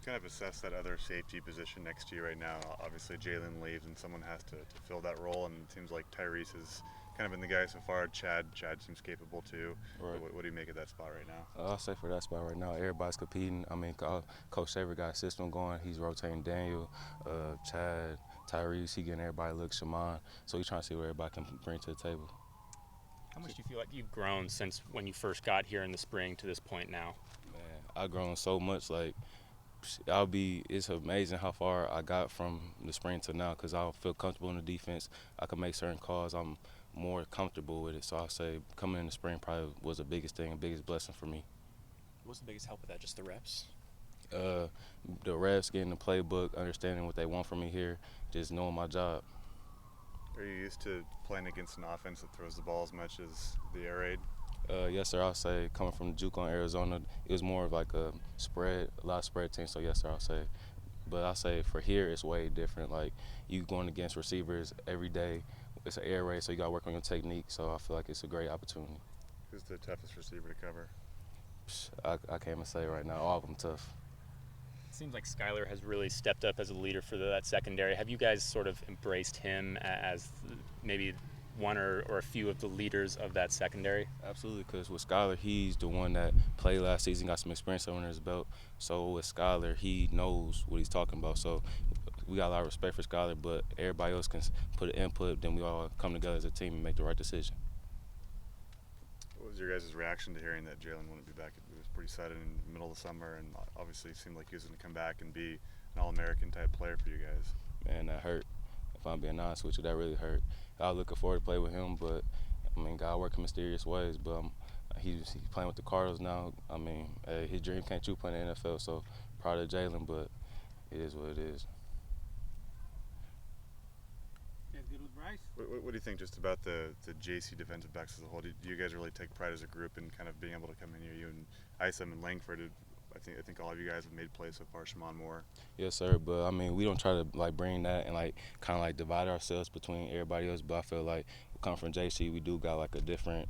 kind of assess that other safety position next to you right now? Obviously, Jalen leaves and someone has to fill that role, and it seems like Tyrese has kind of been the guy so far. Chad seems capable too. Right. What do you make of that spot right now? I'll say for that spot right now, everybody's competing. I mean, Coach Saver got a system going. He's rotating Daniel, Chad, Tyrese. He getting everybody look, Shaman. So he's trying to see what everybody can bring to the table. How much do you feel like you've grown since when you first got here in the spring to this point now? Man, I've grown so much. Like, it's amazing how far I got from the spring to now because I feel comfortable in the defense. I can make certain calls. I'm more comfortable with it. So I'll say coming in the spring probably was the biggest thing, biggest blessing for me. What's the biggest help with that? Just the reps? The reps, getting the playbook, understanding what they want from me here, just knowing my job. Are you used to playing against an offense that throws the ball as much as the air raid? Yes, sir. I'll say coming from JUCO in Arizona, it was more of like a lot of spread team. So yes, sir. I'll say, but I'll say for here it's way different. Like you going against receivers every day. It's an air raid, so you got to work on your technique. So I feel like it's a great opportunity. Who's the toughest receiver to cover? I can't even say right now. All of them tough. It seems like Skylar has really stepped up as a leader for that secondary. Have you guys sort of embraced him as maybe one or a few of the leaders of that secondary? Absolutely, because with Skylar, he's the one that played last season, got some experience under his belt. So with Skylar, he knows what he's talking about. So we got a lot of respect for Skylar, but everybody else can put an input, then we all come together as a team and make the right decision. What was your guys' reaction to hearing that Jalen wouldn't be back? It was pretty sudden in the middle of the summer, and obviously it seemed like he was going to come back and be an All-American type player for you guys. Man, that hurt. If I'm being honest with you, that really hurt. I was looking forward to play with him, but I mean, God works in mysterious ways. But he's playing with the Cardinals now. I mean, his dream came true playing in the NFL. So proud of Jalen, but it is what it is. Good with Bryce. What do you think just about the JC defensive backs as a whole? Do you guys really take pride as a group in kind of being able to come in here? You and Isom and Langford, I think all of you guys have made plays so far. Shaman Moore. Yes, sir. But I mean, we don't try to like bring that and like kind of like divide ourselves between everybody else. But I feel like we come from JC, we do got like a different.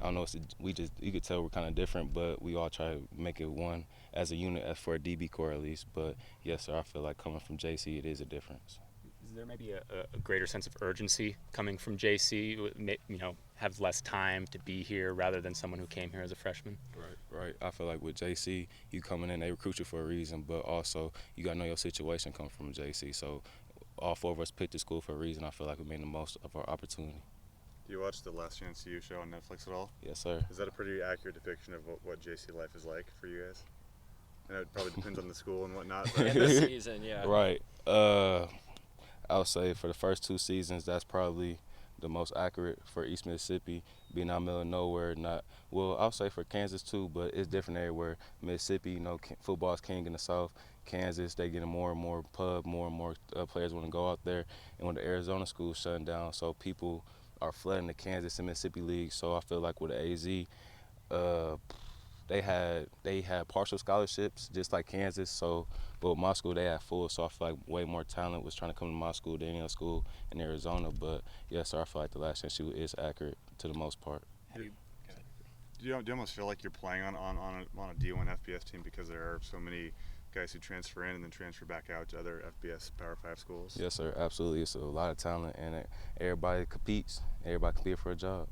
I don't know. You could tell we're kind of different, but we all try to make it one as a unit, for a DB core at least. But yes, sir. I feel like coming from JC, it is a difference. Is there maybe a greater sense of urgency coming from JC? You know, have less time to be here rather than someone who came here as a freshman. Right. I feel like with JC, you coming in, they recruit you for a reason, but also you got to know your situation coming from JC. So all four of us picked the school for a reason. I feel like we made the most of our opportunity. Do you watch the Last Chance to You show on Netflix at all? Yes, sir. Is that a pretty accurate depiction of what JC life is like for you guys? I know it probably depends on the school and whatnot. But And the season, yeah. Right. I would say for the first 2 seasons, that's probably the most accurate for East Mississippi, being out middle of nowhere. I'll say for Kansas too, but it's different everywhere. Mississippi, you know, football's king in the South. Kansas, they getting more and more more and more players want to go out there. And when the Arizona school's shutting down, so people are flooding the Kansas and Mississippi league. So I feel like with the AZ, they had partial scholarships just like Kansas. So, but with my school they had full. So I feel like way more talent was trying to come to my school than any other school in Arizona. But yes, sir, I feel like the Last Chance to You is accurate to the most part. Do you almost feel like you're playing on a D1 FBS team because there are so many guys who transfer in and then transfer back out to other FBS Power 5 schools? Yes, sir, absolutely. It's a lot of talent, and everybody competes. Everybody competes for a job.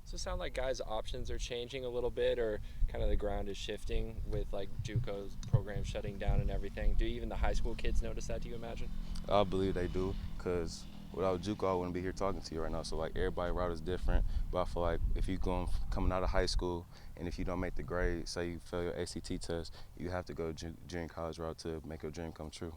Does it sound like guys' options are changing a little bit, or kind of the ground is shifting with like JUCO's program shutting down and everything? Do even the high school kids notice that, do you imagine? I believe they do, because without JUCO, I wouldn't be here talking to you right now. So like everybody's route is different, but I feel like if you're coming out of high school and if you don't make the grade, say you fail your ACT test, you have to go junior college route to make your dream come true.